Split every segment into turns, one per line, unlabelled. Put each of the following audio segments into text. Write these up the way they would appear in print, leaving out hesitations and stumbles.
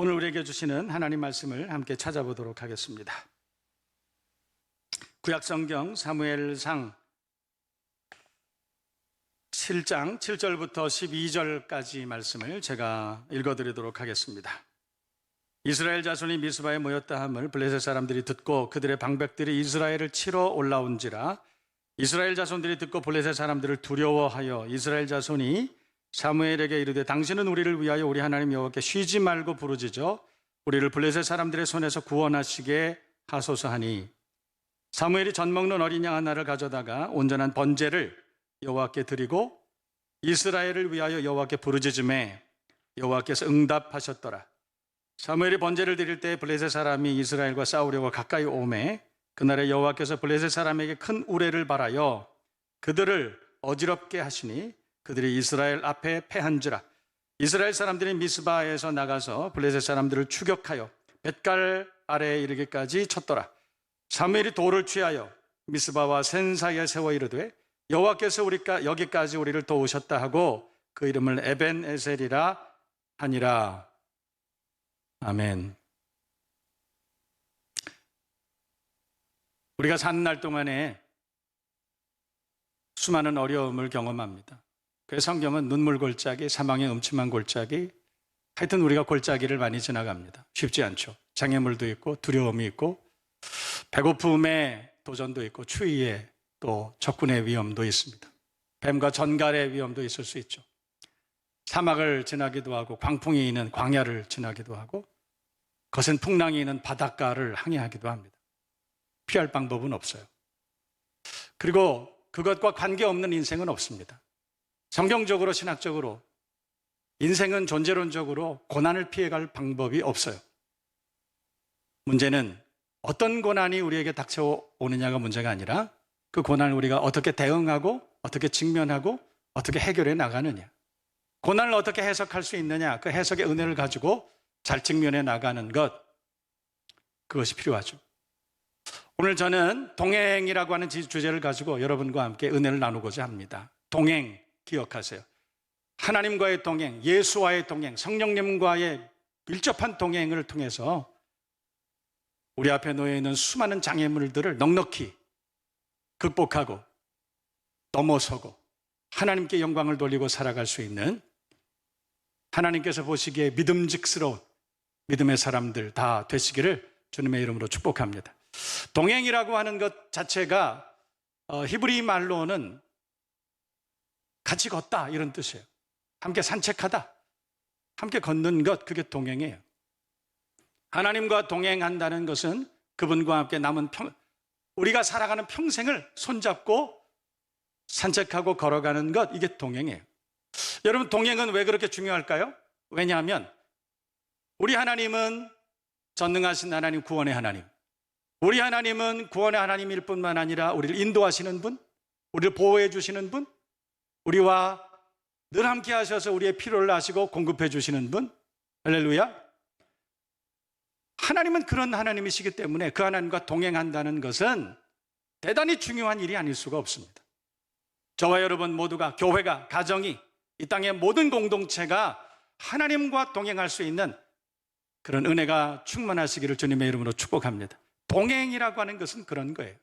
오늘 우리에게 주시는 하나님 말씀을 함께 찾아보도록 하겠습니다. 구약성경 사무엘상 7장 7절부터 12절까지 말씀을 제가 읽어드리도록 하겠습니다. 이스라엘 자손이 미스바에 모였다 함을 블레셋 사람들이 듣고 그들의 방백들이 이스라엘을 치러 올라온지라. 이스라엘 자손들이 듣고 블레셋 사람들을 두려워하여 이스라엘 자손이 사무엘에게 이르되 당신은 우리를 위하여 우리 하나님 여호와께 쉬지 말고 부르짖어 우리를 블레셋 사람들의 손에서 구원하시게 하소서 하니, 사무엘이 젖 먹는 어린 양 하나를 가져다가 온전한 번제를 여호와께 드리고 이스라엘을 위하여 여호와께 부르짖음에 여호와께서 응답하셨더라. 사무엘이 번제를 드릴 때 블레셋 사람이 이스라엘과 싸우려고 가까이 오매 그날에 여호와께서 블레셋 사람에게 큰 우레를 발하여 그들을 어지럽게 하시니 그들이 이스라엘 앞에 패한지라. 이스라엘 사람들이 미스바에서 나가서 블레셋 사람들을 추격하여 뱃갈 아래에 이르기까지 쳤더라. 사무엘이 돌을 취하여 미스바와 센 사이에 세워 이르되 여호와께서 여기까지 우리를 도우셨다 하고 그 이름을 에벤에셀이라 하니라. 아멘. 우리가 사는 날 동안에 수많은 어려움을 경험합니다. 그래서 성경은 눈물 골짜기, 사망의 음침한 골짜기, 하여튼 우리가 골짜기를 많이 지나갑니다. 쉽지 않죠. 장애물도 있고 두려움이 있고 배고픔의 도전도 있고 추위에 또 적군의 위험도 있습니다. 뱀과 전갈의 위험도 있을 수 있죠. 사막을 지나기도 하고 광풍이 있는 광야를 지나기도 하고 거센 풍랑이 있는 바닷가를 항해하기도 합니다. 피할 방법은 없어요. 그리고 그것과 관계없는 인생은 없습니다. 성경적으로 신학적으로 인생은 존재론적으로 고난을 피해갈 방법이 없어요. 문제는 어떤 고난이 우리에게 닥쳐오느냐가 문제가 아니라 그 고난을 우리가 어떻게 대응하고 어떻게 직면하고 어떻게 해결해 나가느냐, 고난을 어떻게 해석할 수 있느냐, 그 해석의 은혜를 가지고 잘 직면해 나가는 것, 그것이 필요하죠. 오늘 저는 동행이라고 하는 주제를 가지고 여러분과 함께 은혜를 나누고자 합니다. 동행 기억하세요. 하나님과의 동행, 예수와의 동행, 성령님과의 밀접한 동행을 통해서 우리 앞에 놓여 있는 수많은 장애물들을 넉넉히 극복하고 넘어서고 하나님께 영광을 돌리고 살아갈 수 있는, 하나님께서 보시기에 믿음직스러운 믿음의 사람들 다 되시기를 주님의 이름으로 축복합니다. 동행이라고 하는 것 자체가 히브리 말로는 같이 걷다 이런 뜻이에요. 함께 산책하다, 함께 걷는 것, 그게 동행이에요. 하나님과 동행한다는 것은 그분과 함께 남은 우리가 살아가는 평생을 손잡고 산책하고 걸어가는 것, 이게 동행이에요. 여러분, 동행은 왜 그렇게 중요할까요? 왜냐하면 우리 하나님은 전능하신 하나님, 구원의 하나님, 우리 하나님은 구원의 하나님일 뿐만 아니라 우리를 인도하시는 분, 우리를 보호해 주시는 분, 우리와 늘 함께 하셔서 우리의 필요를 아시고 공급해 주시는 분, 할렐루야. 하나님은 그런 하나님이시기 때문에 그 하나님과 동행한다는 것은 대단히 중요한 일이 아닐 수가 없습니다. 저와 여러분 모두가, 교회가, 가정이, 이 땅의 모든 공동체가 하나님과 동행할 수 있는 그런 은혜가 충만하시기를 주님의 이름으로 축복합니다. 동행이라고 하는 것은 그런 거예요.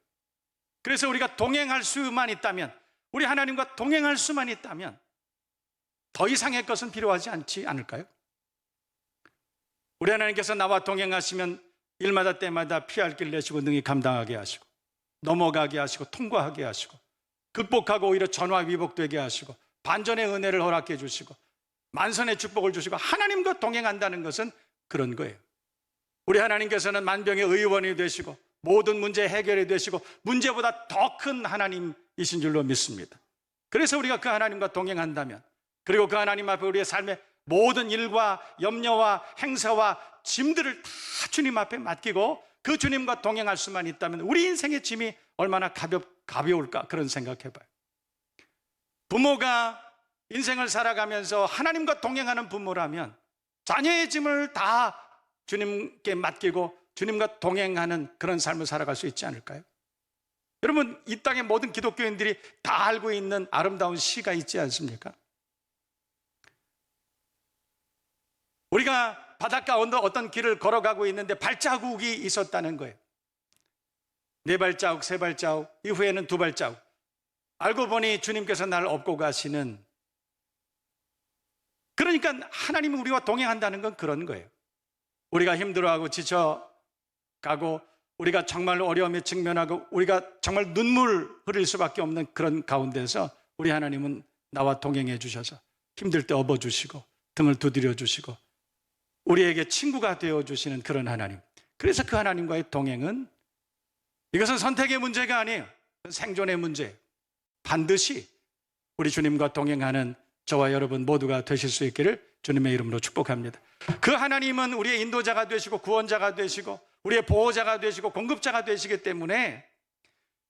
그래서 우리가 동행할 수만 있다면, 우리 하나님과 동행할 수만 있다면 더 이상의 것은 필요하지 않을까요? 우리 하나님께서 나와 동행하시면 일마다 때마다 피할 길 내시고 능히 감당하게 하시고 넘어가게 하시고 통과하게 하시고 극복하고 오히려 전화위복되게 하시고 반전의 은혜를 허락해 주시고 만선의 축복을 주시고, 하나님과 동행한다는 것은 그런 거예요. 우리 하나님께서는 만병의 의원이 되시고 모든 문제 해결이 되시고 문제보다 더 큰 하나님이신 줄로 믿습니다. 그래서 우리가 그 하나님과 동행한다면, 그리고 그 하나님 앞에 우리의 삶의 모든 일과 염려와 행사와 짐들을 다 주님 앞에 맡기고 그 주님과 동행할 수만 있다면 우리 인생의 짐이 얼마나 가벼울까, 그런 생각해봐요. 부모가 인생을 살아가면서 하나님과 동행하는 부모라면 자녀의 짐을 다 주님께 맡기고 주님과 동행하는 그런 삶을 살아갈 수 있지 않을까요? 여러분, 이 땅의 모든 기독교인들이 다 알고 있는 아름다운 시가 있지 않습니까? 우리가 바닷가 어떤 길을 걸어가고 있는데 발자국이 있었다는 거예요. 4발자국, 3발자국, 이후에는 2발자국. 알고 보니 주님께서 나를 업고 가시는, 그러니까 하나님이 우리와 동행한다는 건 그런 거예요. 우리가 힘들어하고 지쳐가고 우리가 정말 어려움에 직면하고 우리가 정말 눈물 흘릴 수밖에 없는 그런 가운데서 우리 하나님은 나와 동행해 주셔서 힘들 때 업어주시고 등을 두드려 주시고 우리에게 친구가 되어주시는 그런 하나님. 그래서 그 하나님과의 동행은, 이것은 선택의 문제가 아니에요. 생존의 문제예요. 반드시 우리 주님과 동행하는 저와 여러분 모두가 되실 수 있기를 주님의 이름으로 축복합니다. 그 하나님은 우리의 인도자가 되시고 구원자가 되시고 우리의 보호자가 되시고 공급자가 되시기 때문에,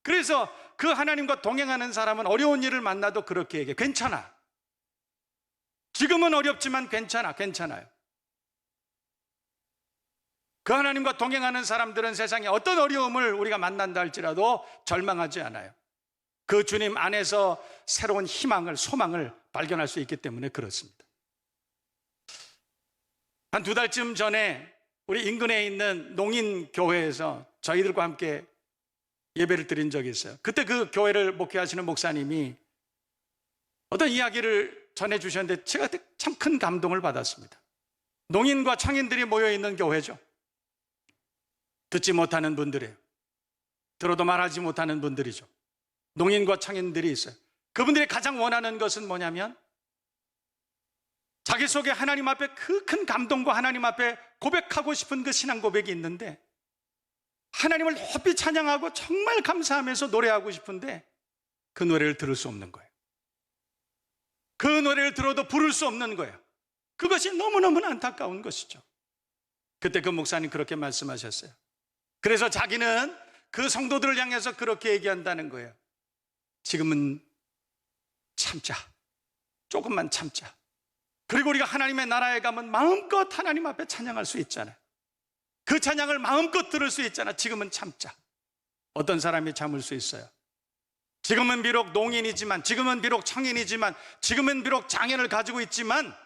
그래서 그 하나님과 동행하는 사람은 어려운 일을 만나도 그렇게 얘기해. 괜찮아. 지금은 어렵지만 괜찮아요. 그 하나님과 동행하는 사람들은 세상에 어떤 어려움을 우리가 만난다 할지라도 절망하지 않아요. 그 주님 안에서 새로운 희망을, 소망을 발견할 수 있기 때문에 그렇습니다. 한 2달쯤 전에 우리 인근에 있는 농인교회에서 저희들과 함께 예배를 드린 적이 있어요. 그때 그 교회를 목회하시는 목사님이 어떤 이야기를 전해주셨는데 제가 참 큰 감동을 받았습니다. 농인과 청인들이 모여있는 교회죠. 듣지 못하는 분들이에요. 들어도 말하지 못하는 분들이죠. 농인과 청인들이 있어요. 그분들이 가장 원하는 것은 뭐냐면 자기 속에 하나님 앞에 그 큰 감동과 하나님 앞에 고백하고 싶은 그 신앙 고백이 있는데, 하나님을 높이 찬양하고 정말 감사하면서 노래하고 싶은데 그 노래를 들을 수 없는 거예요. 그 노래를 들어도 부를 수 없는 거예요. 그것이 너무너무 안타까운 것이죠. 그때 그 목사님 그렇게 말씀하셨어요. 그래서 자기는 그 성도들을 향해서 그렇게 얘기한다는 거예요. 지금은 참자. 조금만 참자. 그리고 우리가 하나님의 나라에 가면 마음껏 하나님 앞에 찬양할 수 있잖아요. 그 찬양을 마음껏 들을 수 있잖아. 지금은 참자. 어떤 사람이 참을 수 있어요? 지금은 비록 농인이지만, 지금은 비록 청인이지만, 지금은 비록 장애를 가지고 있지만,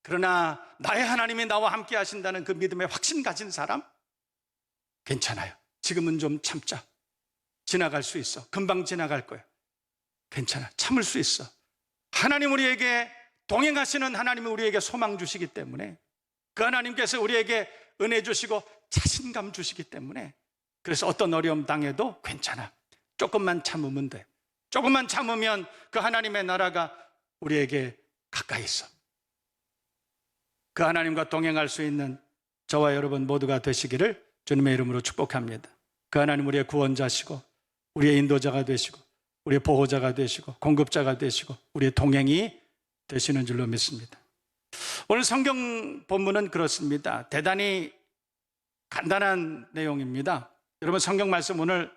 그러나 나의 하나님이 나와 함께 하신다는 그 믿음의 확신 가진 사람, 괜찮아요. 지금은 좀 참자. 지나갈 수 있어. 금방 지나갈 거야. 괜찮아. 참을 수 있어. 하나님 우리에게 동행하시는 하나님이 우리에게 소망 주시기 때문에, 그 하나님께서 우리에게 은혜 주시고 자신감 주시기 때문에, 그래서 어떤 어려움 당해도 괜찮아. 조금만 참으면 돼. 조금만 참으면 그 하나님의 나라가 우리에게 가까이 있어. 그 하나님과 동행할 수 있는 저와 여러분 모두가 되시기를 주님의 이름으로 축복합니다. 그 하나님 우리의 구원자시고 우리의 인도자가 되시고 우리의 보호자가 되시고 공급자가 되시고 우리의 동행이 되시는 줄로 믿습니다. 오늘 성경 본문은 그렇습니다. 대단히 간단한 내용입니다. 여러분 성경 말씀 오늘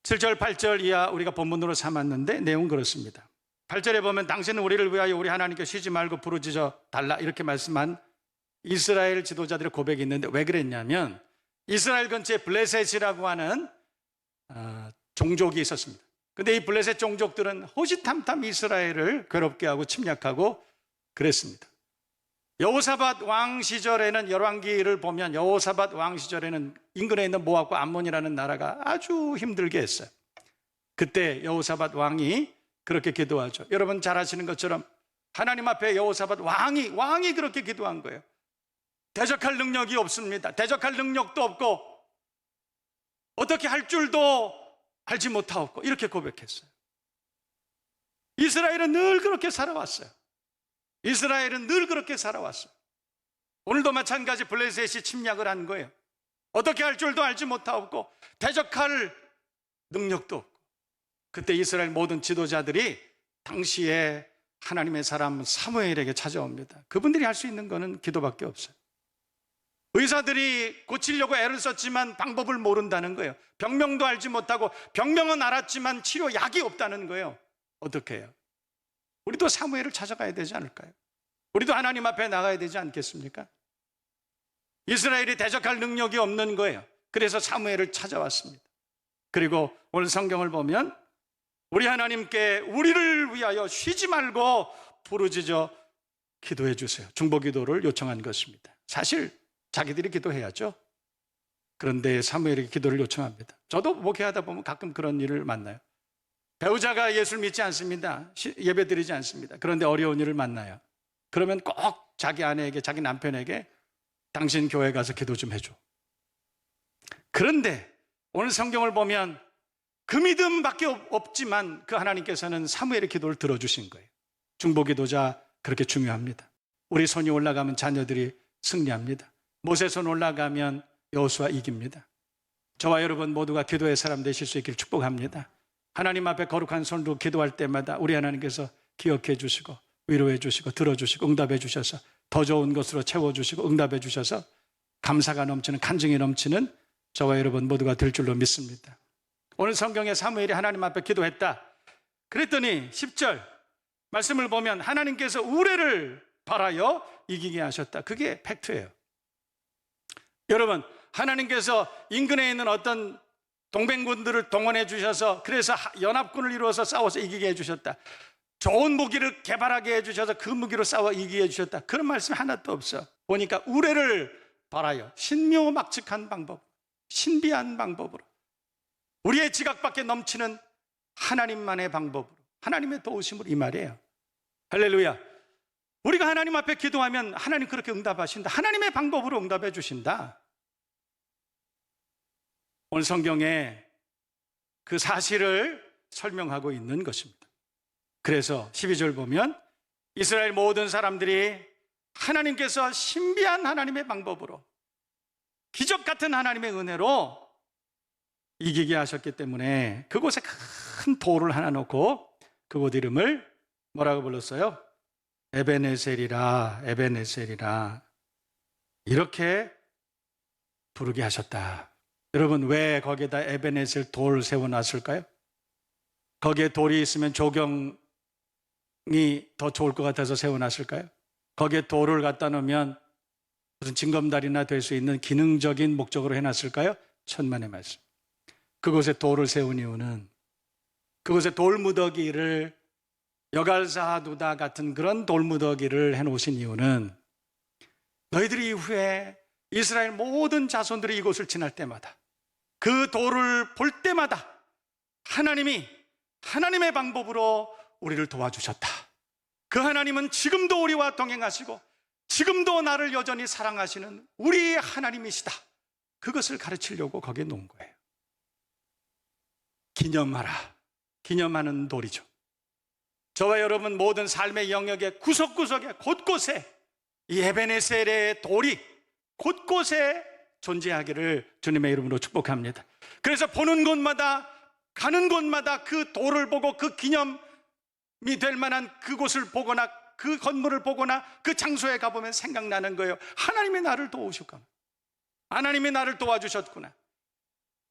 7절 8절 이하 우리가 본문으로 삼았는데 내용은 그렇습니다. 8절에 보면 당신은 우리를 위하여 우리 하나님께 쉬지 말고 부르짖어 달라 이렇게 말씀한 이스라엘 지도자들의 고백이 있는데, 왜 그랬냐면 이스라엘 근처에 블레셋이라고 하는 종족이 있었습니다. 근데 이 블레셋 종족들은 호시탐탐 이스라엘을 괴롭게 하고 침략하고 그랬습니다. 여호사밧 왕 시절에는, 열왕기를 보면 여호사밧 왕 시절에는 인근에 있는 모압과 암몬이라는 나라가 아주 힘들게 했어요. 그때 여호사밧 왕이 그렇게 기도하죠. 여러분 잘 아시는 것처럼 하나님 앞에 여호사밧 왕이 그렇게 기도한 거예요. 대적할 능력이 없습니다. 대적할 능력도 없고 어떻게 할 줄도 알지 못하고 이렇게 고백했어요. 이스라엘은 늘 그렇게 살아왔어요. 이스라엘은 늘 그렇게 살아왔어요. 오늘도 마찬가지 블레셋이 침략을 한 거예요. 어떻게 할 줄도 알지 못하고 대적할 능력도 없고. 그때 이스라엘 모든 지도자들이 당시에 하나님의 사람 사무엘에게 찾아옵니다. 그분들이 할 수 있는 거는 기도밖에 없어요. 의사들이 고치려고 애를 썼지만 방법을 모른다는 거예요. 병명도 알지 못하고, 병명은 알았지만 치료 약이 없다는 거예요. 어떻게 해요? 우리도 사무엘을 찾아가야 되지 않을까요? 우리도 하나님 앞에 나가야 되지 않겠습니까? 이스라엘이 대적할 능력이 없는 거예요. 그래서 사무엘을 찾아왔습니다. 그리고 오늘 성경을 보면 우리 하나님께 우리를 위하여 쉬지 말고 부르짖어 기도해 주세요. 중보 기도를 요청한 것입니다. 사실 자기들이 기도해야죠. 그런데 사무엘에게 기도를 요청합니다. 저도 목회하다 보면 가끔 그런 일을 만나요. 배우자가 예수를 믿지 않습니다. 예배드리지 않습니다. 그런데 어려운 일을 만나요. 그러면 꼭 자기 아내에게, 자기 남편에게 당신 교회 가서 기도 좀 해줘. 그런데 오늘 성경을 보면 그 믿음밖에 없지만 그 하나님께서는 사무엘의 기도를 들어주신 거예요. 중보기도자 그렇게 중요합니다. 우리 손이 올라가면 자녀들이 승리합니다. 모세 손 올라가면 여호수아 이깁니다. 저와 여러분 모두가 기도의 사람 되실 수 있길 축복합니다. 하나님 앞에 거룩한 손으로 기도할 때마다 우리 하나님께서 기억해 주시고 위로해 주시고 들어주시고 응답해 주셔서 더 좋은 것으로 채워주시고 응답해 주셔서 감사가 넘치는, 간증이 넘치는 저와 여러분 모두가 될 줄로 믿습니다. 오늘 성경에 사무엘이 하나님 앞에 기도했다. 그랬더니 10절 말씀을 보면 하나님께서 우레를 발하여 이기게 하셨다. 그게 팩트예요. 여러분, 하나님께서 인근에 있는 어떤 동맹군들을 동원해 주셔서 그래서 연합군을 이루어서 싸워서 이기게 해주셨다. 좋은 무기를 개발하게 해주셔서 그 무기로 싸워 이기게 해주셨다. 그런 말씀이 하나도 없어. 보니까 우레를 발하여 신묘막측한 방법, 신비한 방법으로 우리의 지각 밖에 넘치는 하나님만의 방법으로, 하나님의 도우심으로, 이 말이에요. 할렐루야. 우리가 하나님 앞에 기도하면 하나님 그렇게 응답하신다. 하나님의 방법으로 응답해 주신다. 오늘 성경에 그 사실을 설명하고 있는 것입니다. 그래서 12절 보면 이스라엘 모든 사람들이 하나님께서 신비한 하나님의 방법으로, 기적 같은 하나님의 은혜로 이기게 하셨기 때문에 그곳에 큰 돌을 하나 놓고 그곳 이름을 뭐라고 불렀어요? 에베네셀이라, 에베네셀이라 이렇게 부르게 하셨다. 여러분, 왜 거기에다 에베네셀 돌 세워놨을까요? 거기에 돌이 있으면 조경이 더 좋을 것 같아서 세워놨을까요? 거기에 돌을 갖다 놓으면 무슨 징검다리나 될 수 있는 기능적인 목적으로 해놨을까요? 천만의 말씀. 그곳에 돌을 세운 이유는, 그곳에 돌무더기를, 여갈사두다 같은 그런 돌무더기를 해놓으신 이유는 너희들이 이후에 이스라엘 모든 자손들이 이곳을 지날 때마다 그 돌을 볼 때마다 하나님이 하나님의 방법으로 우리를 도와주셨다. 그 하나님은 지금도 우리와 동행하시고 지금도 나를 여전히 사랑하시는 우리의 하나님이시다. 그것을 가르치려고 거기에 놓은 거예요. 기념하라. 기념하는 돌이죠. 저와 여러분 모든 삶의 영역의 구석구석에 곳곳에 이 에베네셀의 돌이 곳곳에 존재하기를 주님의 이름으로 축복합니다. 그래서 보는 곳마다, 가는 곳마다 그 돌을 보고 그 기념이 될 만한 그곳을 보거나 그 건물을 보거나 그 장소에 가보면 생각나는 거예요. 하나님이 나를 도우셨구나. 하나님이 나를 도와주셨구나.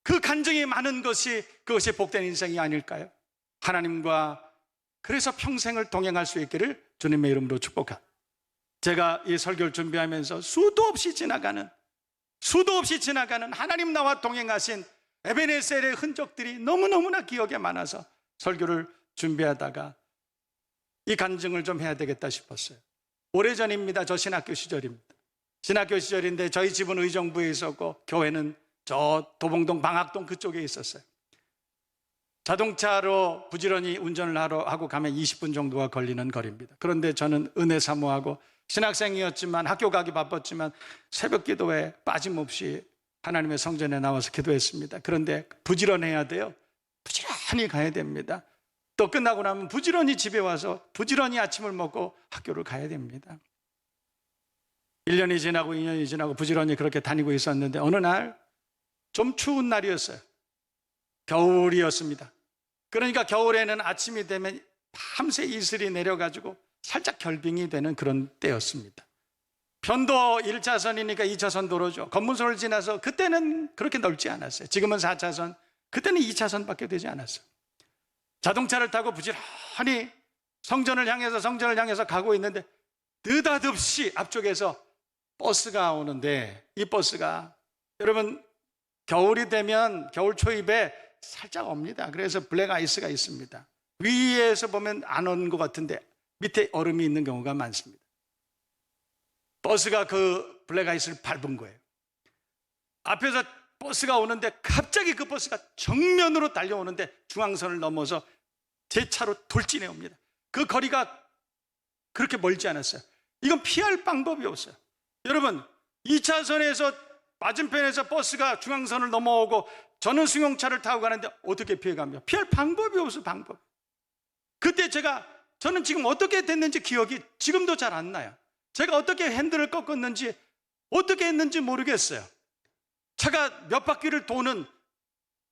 그 간증이 많은 것이, 그것이 복된 인생이 아닐까요? 하나님과 그래서 평생을 동행할 수 있기를 주님의 이름으로 축복합니다. 제가 이 설교를 준비하면서 수도 없이 지나가는 하나님 나와 동행하신 에베네셀의 흔적들이 너무너무나 기억에 많아서 설교를 준비하다가 이 간증을 좀 해야 되겠다 싶었어요. 오래전입니다. 저 신학교 시절입니다. 신학교 시절인데 저희 집은 의정부에 있었고 교회는 저 도봉동 방학동 그쪽에 있었어요. 자동차로 부지런히 운전을 하고 가면 20분 정도가 걸리는 거리입니다. 그런데 저는 은혜 사모하고 신학생이었지만 학교 가기 바빴지만 새벽 기도에 빠짐없이 하나님의 성전에 나와서 기도했습니다. 그런데 부지런해야 돼요. 부지런히 가야 됩니다. 또 끝나고 나면 부지런히 집에 와서 부지런히 아침을 먹고 학교를 가야 됩니다. 1년이 지나고 2년이 지나고 부지런히 그렇게 다니고 있었는데 어느 날 좀 추운 날이었어요. 겨울이었습니다. 그러니까 겨울에는 아침이 되면 밤새 이슬이 내려가지고 살짝 결빙이 되는 그런 때였습니다. 편도 1차선이니까 2차선 도로죠. 검문소를 지나서 그때는 그렇게 넓지 않았어요. 지금은 4차선, 그때는 2차선밖에 되지 않았어요. 자동차를 타고 부지런히 성전을 향해서 가고 있는데 느닷없이 앞쪽에서 버스가 오는데 이 버스가 여러분 겨울이 되면 겨울 초입에 살짝 옵니다. 그래서 블랙 아이스가 있습니다. 위에서 보면 안 오는 것 같은데 밑에 얼음이 있는 경우가 많습니다. 버스가 그 블랙아이스를 밟은 거예요. 앞에서 버스가 오는데 갑자기 그 버스가 정면으로 달려오는데 중앙선을 넘어서 제 차로 돌진해 옵니다. 그 거리가 그렇게 멀지 않았어요. 이건 피할 방법이 없어요. 여러분, 2차선에서 맞은편에서 버스가 중앙선을 넘어오고 저는 승용차를 타고 가는데 어떻게 피해갑니까? 피할 방법이 없어요. 방법. 그때 저는 지금 어떻게 됐는지 기억이 지금도 잘 안 나요. 제가 어떻게 핸들을 꺾었는지 어떻게 했는지 모르겠어요. 차가 몇 바퀴를 도는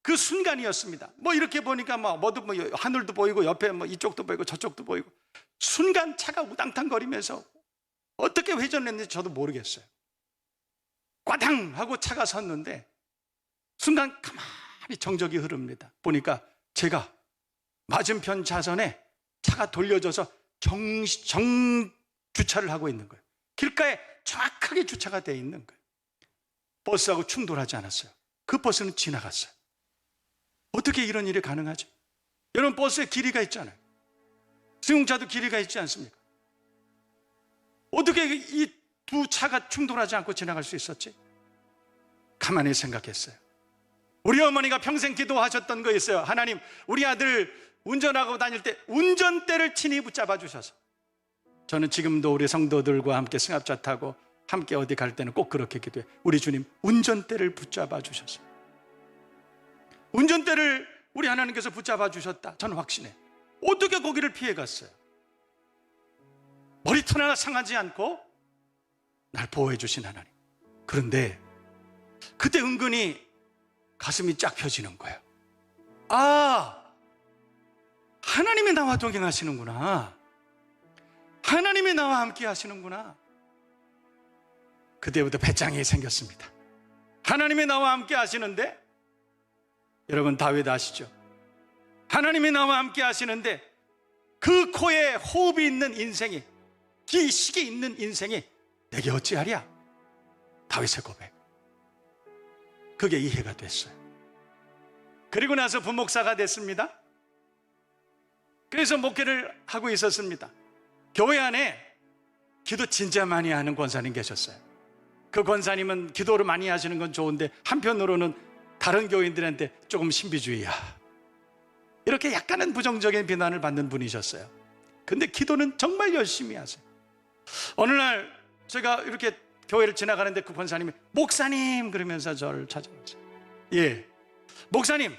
그 순간이었습니다. 뭐 이렇게 보니까 뭐도 하늘도 보이고 옆에 이쪽도 보이고 저쪽도 보이고 순간 차가 우당탕거리면서 어떻게 회전했는지 저도 모르겠어요. 꽈당 하고 차가 섰는데 순간 가만히 정적이 흐릅니다. 보니까 제가 맞은편 차선에 차가 돌려져서 주차를 하고 있는 거예요. 길가에 정확하게 주차가 되어 있는 거예요. 버스하고 충돌하지 않았어요. 그 버스는 지나갔어요. 어떻게 이런 일이 가능하죠? 여러분, 버스에 길이가 있잖아요. 승용차도 길이가 있지 않습니까? 어떻게 이 두 차가 충돌하지 않고 지나갈 수 있었지? 가만히 생각했어요. 우리 어머니가 평생 기도하셨던 거 있어요. 하나님, 우리 아들 운전하고 다닐 때 운전대를 친히 붙잡아 주셔서. 저는 지금도 우리 성도들과 함께 승합차 타고 함께 어디 갈 때는 꼭 그렇게 기도해요. 우리 주님, 운전대를 붙잡아 주셔서. 운전대를 우리 하나님께서 붙잡아 주셨다. 저는 확신해. 어떻게 거기를 피해 갔어요? 머리털 하나 상하지 않고 날 보호해 주신 하나님. 그런데 그때 은근히 가슴이 쫙 펴지는 거예요. 아, 하나님이 나와 동행하시는구나. 하나님이 나와 함께 하시는구나. 그때부터 배짱이 생겼습니다. 하나님이 나와 함께 하시는데, 여러분 다윗 아시죠? 하나님이 나와 함께 하시는데 그 코에 호흡이 있는 인생이, 기식이 있는 인생이 내게 어찌하랴? 다윗의 고백. 그게 이해가 됐어요. 그리고 나서 부목사가 됐습니다. 그래서 목회를 하고 있었습니다. 교회 안에 기도 진짜 많이 하는 권사님 계셨어요. 그 권사님은 기도를 많이 하시는 건 좋은데 한편으로는 다른 교인들한테 조금 신비주의야, 이렇게 약간은 부정적인 비난을 받는 분이셨어요. 근데 기도는 정말 열심히 하세요. 어느 날 제가 이렇게 교회를 지나가는데 그 권사님이 목사님 그러면서 저를 찾아왔어요. 예, 목사님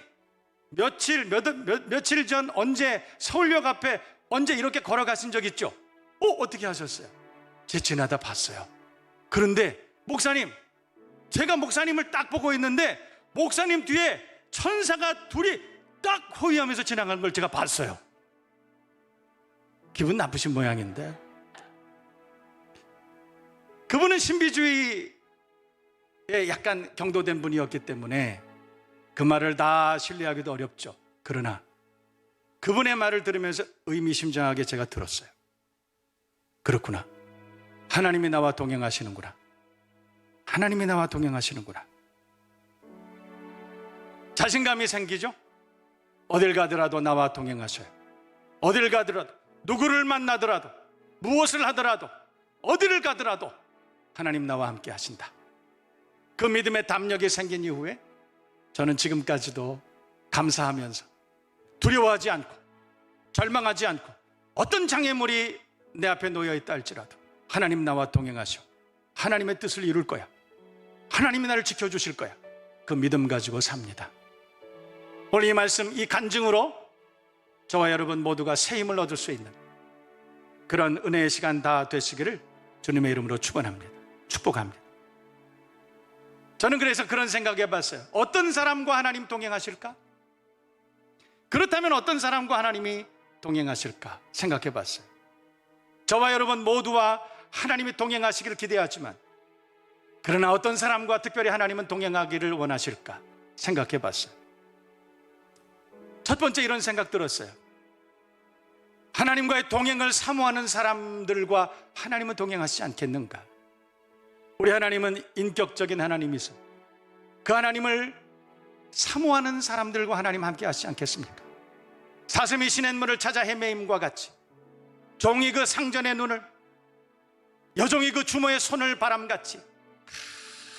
며칠 전 언제 서울역 앞에 언제 이렇게 걸어가신 적 있죠? 어떻게 하셨어요? 제 지나다 봤어요. 그런데 목사님, 제가 목사님을 딱 보고 있는데 목사님 뒤에 천사가 둘이 딱 호위하면서 지나가는 걸 제가 봤어요. 기분 나쁘신 모양인데, 그분은 신비주의에 약간 경도된 분이었기 때문에 그 말을 다 신뢰하기도 어렵죠. 그러나 그분의 말을 들으면서 의미심장하게 제가 들었어요. 그렇구나, 하나님이 나와 동행하시는구나. 하나님이 나와 동행하시는구나. 자신감이 생기죠. 어딜 가더라도 나와 동행하셔요. 어딜 가더라도, 누구를 만나더라도, 무엇을 하더라도, 어디를 가더라도 하나님 나와 함께 하신다. 그 믿음의 담력이 생긴 이후에 저는 지금까지도 감사하면서 두려워하지 않고 절망하지 않고 어떤 장애물이 내 앞에 놓여있다 할지라도 하나님 나와 동행하셔, 하나님의 뜻을 이룰 거야, 하나님이 나를 지켜주실 거야, 그 믿음 가지고 삽니다. 오늘 이 말씀, 이 간증으로 저와 여러분 모두가 새 힘을 얻을 수 있는 그런 은혜의 시간 다 되시기를 주님의 이름으로 축원합니다. 축복합니다. 저는 그래서 그런 생각해 봤어요. 어떤 사람과 하나님 동행하실까? 그렇다면 어떤 사람과 하나님이 동행하실까 생각해 봤어요. 저와 여러분 모두와 하나님이 동행하시기를 기대하지만, 그러나 어떤 사람과 특별히 하나님은 동행하기를 원하실까 생각해 봤어요. 첫 번째 이런 생각 들었어요. 하나님과의 동행을 사모하는 사람들과 하나님은 동행하시지 않겠는가? 우리 하나님은 인격적인 하나님이세요. 그 하나님을 사모하는 사람들과 하나님 함께 하시지 않겠습니까? 사슴이 시냇물을 찾아 헤매임과 같이 종이 그 상전의 눈을, 여종이 그 주모의 손을 바람같이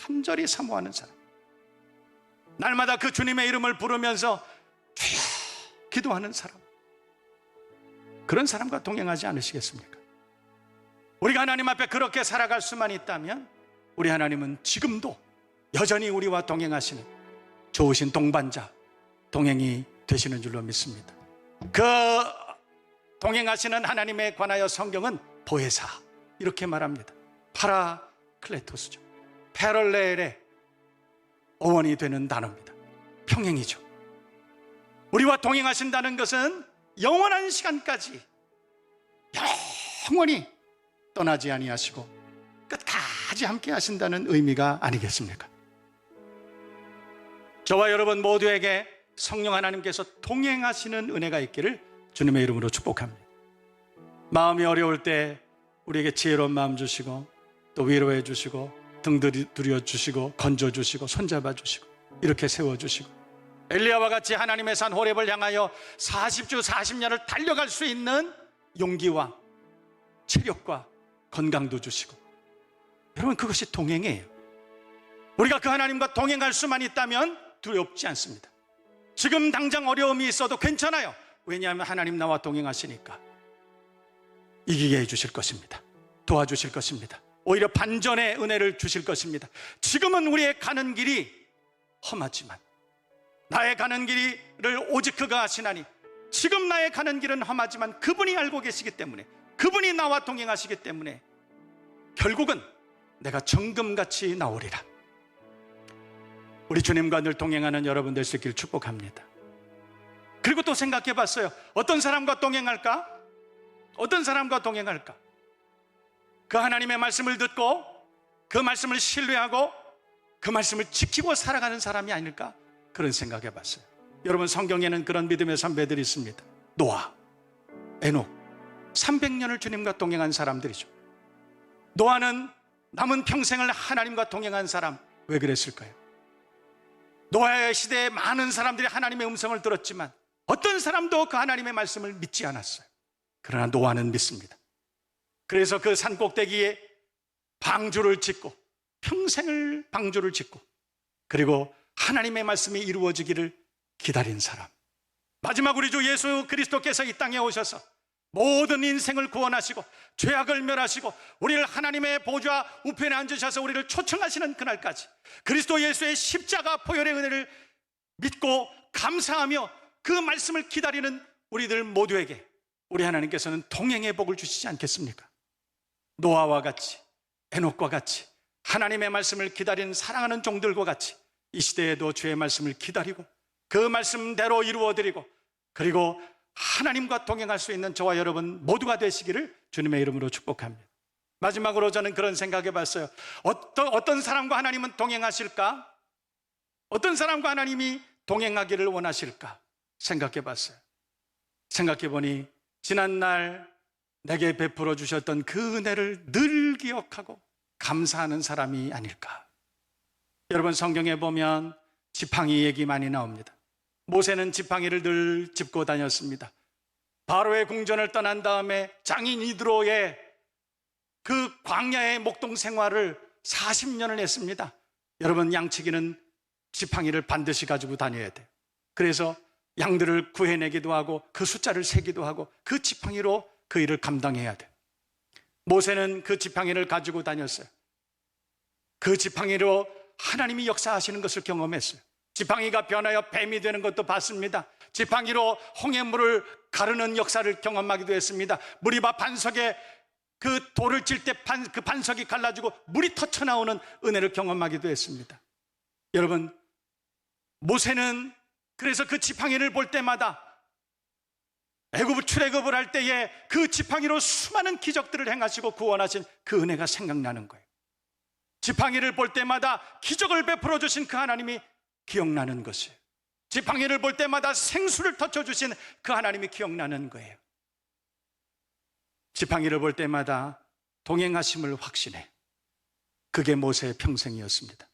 간절히 사모하는 사람, 날마다 그 주님의 이름을 부르면서 주여 기도하는 사람, 그런 사람과 동행하지 않으시겠습니까? 우리가 하나님 앞에 그렇게 살아갈 수만 있다면 우리 하나님은 지금도 여전히 우리와 동행하시는 좋으신 동반자, 동행이 되시는 줄로 믿습니다. 그 동행하시는 하나님에 관하여 성경은 보혜사 이렇게 말합니다. 파라클레토스죠. 페럴레엘의 어원이 되는 단어입니다. 평행이죠. 우리와 동행하신다는 것은 영원한 시간까지 영원히 떠나지 아니하시고 끝까지 함께 하신다는 의미가 아니겠습니까? 저와 여러분 모두에게 성령 하나님께서 동행하시는 은혜가 있기를 주님의 이름으로 축복합니다. 마음이 어려울 때 우리에게 지혜로운 마음 주시고 또 위로해 주시고 등 두려 주시고 건져 주시고 손잡아 주시고 이렇게 세워 주시고 엘리야와 같이 하나님의 산 호렙을 향하여 40주 40년을 달려갈 수 있는 용기와 체력과 건강도 주시고, 여러분 그것이 동행이에요. 우리가 그 하나님과 동행할 수만 있다면 두렵지 않습니다. 지금 당장 어려움이 있어도 괜찮아요. 왜냐하면 하나님 나와 동행하시니까 이기게 해주실 것입니다. 도와주실 것입니다. 오히려 반전의 은혜를 주실 것입니다. 지금은 우리의 가는 길이 험하지만 나의 가는 길을 오직 그가 아시나니, 지금 나의 가는 길은 험하지만 그분이 알고 계시기 때문에, 그분이 나와 동행하시기 때문에 결국은 내가 정금같이 나오리라. 우리 주님과 늘 동행하는 여러분 될 수 있기를 축복합니다. 그리고 또 생각해 봤어요. 어떤 사람과 동행할까? 어떤 사람과 동행할까? 그 하나님의 말씀을 듣고 그 말씀을 신뢰하고 그 말씀을 지키고 살아가는 사람이 아닐까? 그런 생각해 봤어요. 여러분 성경에는 그런 믿음의 선배들이 있습니다. 노아, 에녹, 300년을 주님과 동행한 사람들이죠. 노아는 남은 평생을 하나님과 동행한 사람. 왜 그랬을까요? 노아의 시대에 많은 사람들이 하나님의 음성을 들었지만 어떤 사람도 그 하나님의 말씀을 믿지 않았어요. 그러나 노아는 믿습니다. 그래서 그 산 꼭대기에 방주를 짓고 평생을 방주를 짓고 그리고 하나님의 말씀이 이루어지기를 기다린 사람. 마지막 우리 주 예수 그리스도께서 이 땅에 오셔서 모든 인생을 구원하시고 죄악을 멸하시고 우리를 하나님의 보좌 우편에 앉으셔서 우리를 초청하시는 그날까지 그리스도 예수의 십자가 보혈의 은혜를 믿고 감사하며 그 말씀을 기다리는 우리들 모두에게 우리 하나님께서는 동행의 복을 주시지 않겠습니까? 노아와 같이, 에녹과 같이 하나님의 말씀을 기다리는 사랑하는 종들과 같이 이 시대에도 주의 말씀을 기다리고 그 말씀대로 이루어드리고 그리고 하나님과 동행할 수 있는 저와 여러분 모두가 되시기를 주님의 이름으로 축복합니다. 마지막으로 저는 그런 생각해 봤어요. 어떤 사람과 하나님은 동행하실까? 어떤 사람과 하나님이 동행하기를 원하실까? 생각해 봤어요. 생각해 보니 지난날 내게 베풀어 주셨던 그 은혜를 늘 기억하고 감사하는 사람이 아닐까? 여러분 성경에 보면 지팡이 얘기 많이 나옵니다. 모세는 지팡이를 늘 짚고 다녔습니다. 바로의 궁전을 떠난 다음에 장인 이드로의 그 광야의 목동 생활을 40년을 했습니다. 여러분 양치기는 지팡이를 반드시 가지고 다녀야 돼요. 그래서 양들을 구해내기도 하고 그 숫자를 세기도 하고 그 지팡이로 그 일을 감당해야 돼요. 모세는 그 지팡이를 가지고 다녔어요. 그 지팡이로 하나님이 역사하시는 것을 경험했어요. 지팡이가 변하여 뱀이 되는 것도 봤습니다. 지팡이로 홍해물을 가르는 역사를 경험하기도 했습니다. 무리바 반석에 그 돌을 칠 때 그 반석이 갈라지고 물이 터쳐나오는 은혜를 경험하기도 했습니다. 여러분 모세는 그래서 그 지팡이를 볼 때마다 애굽 출애굽을 할 때에 그 지팡이로 수많은 기적들을 행하시고 구원하신 그 은혜가 생각나는 거예요. 지팡이를 볼 때마다 기적을 베풀어 주신 그 하나님이 기억나는 것이에요. 지팡이를 볼 때마다 생수를 터쳐주신 그 하나님이 기억나는 거예요. 지팡이를 볼 때마다 동행하심을 확신해. 그게 모세의 평생이었습니다.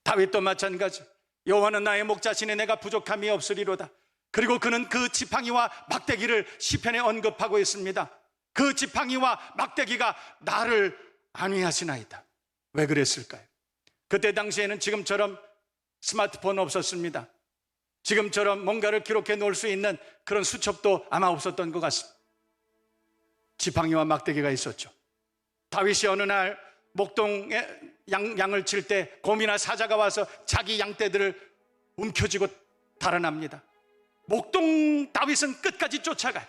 다윗도 마찬가지. 여호와는 나의 목자시니 내가 부족함이 없으리로다. 그리고 그는 그 지팡이와 막대기를 시편에 언급하고 있습니다. 그 지팡이와 막대기가 나를 안위하시나이다. 왜 그랬을까요? 그때 당시에는 지금처럼 스마트폰 없었습니다. 지금처럼 뭔가를 기록해 놓을 수 있는 그런 수첩도 아마 없었던 것 같습니다. 지팡이와 막대기가 있었죠. 다윗이 어느 날 목동에 양을 칠 때 곰이나 사자가 와서 자기 양떼들을 움켜쥐고 달아납니다. 목동 다윗은 끝까지 쫓아가요.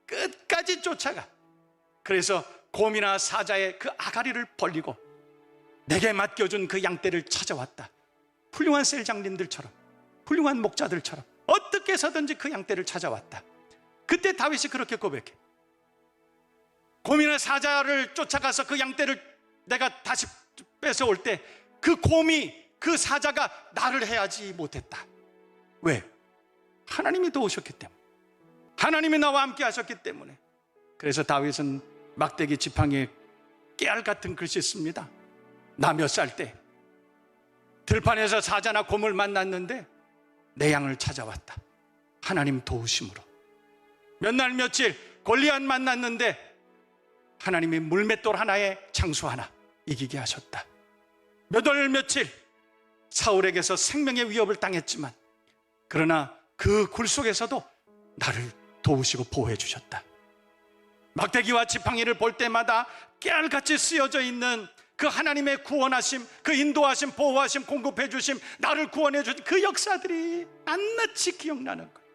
끝까지 쫓아가. 그래서 곰이나 사자의 그 아가리를 벌리고 내게 맡겨준 그 양떼를 찾아왔다. 훌륭한 셀장님들처럼, 훌륭한 목자들처럼 어떻게 해서든지 그 양떼를 찾아왔다. 그때 다윗이 그렇게 고백해. 곰이나 사자를 쫓아가서 그 양떼를 내가 다시 뺏어올 때 그 곰이, 그 사자가 나를 해하지 못했다. 왜? 하나님이 도우셨기 때문에, 하나님이 나와 함께 하셨기 때문에. 그래서 다윗은 막대기 지팡이에 깨알 같은 글씨 씁니다. 나 몇 살 때 들판에서 사자나 곰을 만났는데 내 양을 찾아왔다. 하나님 도우심으로. 몇 날 며칠 골리앗 만났는데 하나님이 물맷돌 하나에 장수 하나 이기게 하셨다. 몇 월 며칠 사울에게서 생명의 위협을 당했지만 그러나 그 굴 속에서도 나를 도우시고 보호해 주셨다. 막대기와 지팡이를 볼 때마다 깨알같이 쓰여져 있는 그 하나님의 구원하심, 그 인도하심, 보호하심, 공급해 주심, 나를 구원해 주신 그 역사들이 낱낱이 기억나는 거예요.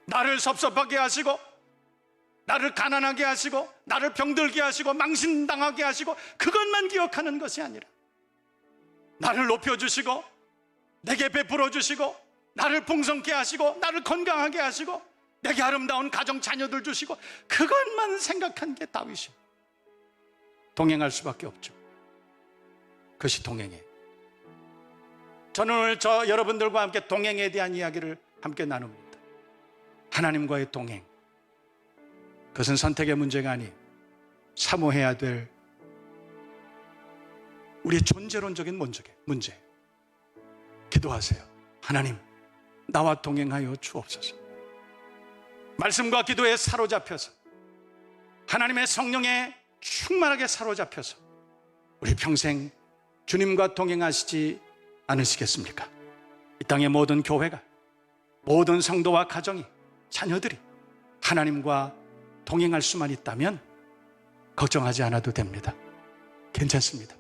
나를 섭섭하게 하시고, 나를 가난하게 하시고, 나를 병들게 하시고, 망신당하게 하시고, 그것만 기억하는 것이 아니라 나를 높여주시고, 내게 베풀어 주시고, 나를 풍성케 하시고, 나를 건강하게 하시고, 내게 아름다운 가정 자녀들 주시고, 그것만 생각한 게 다윗이에요. 동행할 수밖에 없죠. 그것이 동행이에요. 저는 오늘 여러분들과 함께 동행에 대한 이야기를 함께 나눕니다. 하나님과의 동행, 그것은 선택의 문제가 아니에요. 사모해야 될 우리의 존재론적인 문제. 기도하세요. 하나님, 나와 동행하여 주옵소서. 말씀과 기도에 사로잡혀서, 하나님의 성령에 충만하게 사로잡혀서 우리 평생 주님과 동행하시지 않으시겠습니까? 이 땅의 모든 교회가, 모든 성도와 가정이, 자녀들이 하나님과 동행할 수만 있다면 걱정하지 않아도 됩니다. 괜찮습니다.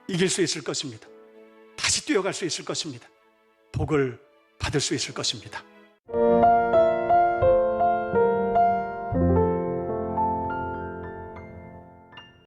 이길 수 있을 것입니다. 다시 뛰어갈 수 있을 것입니다. 복을 받을 수 있을 것입니다.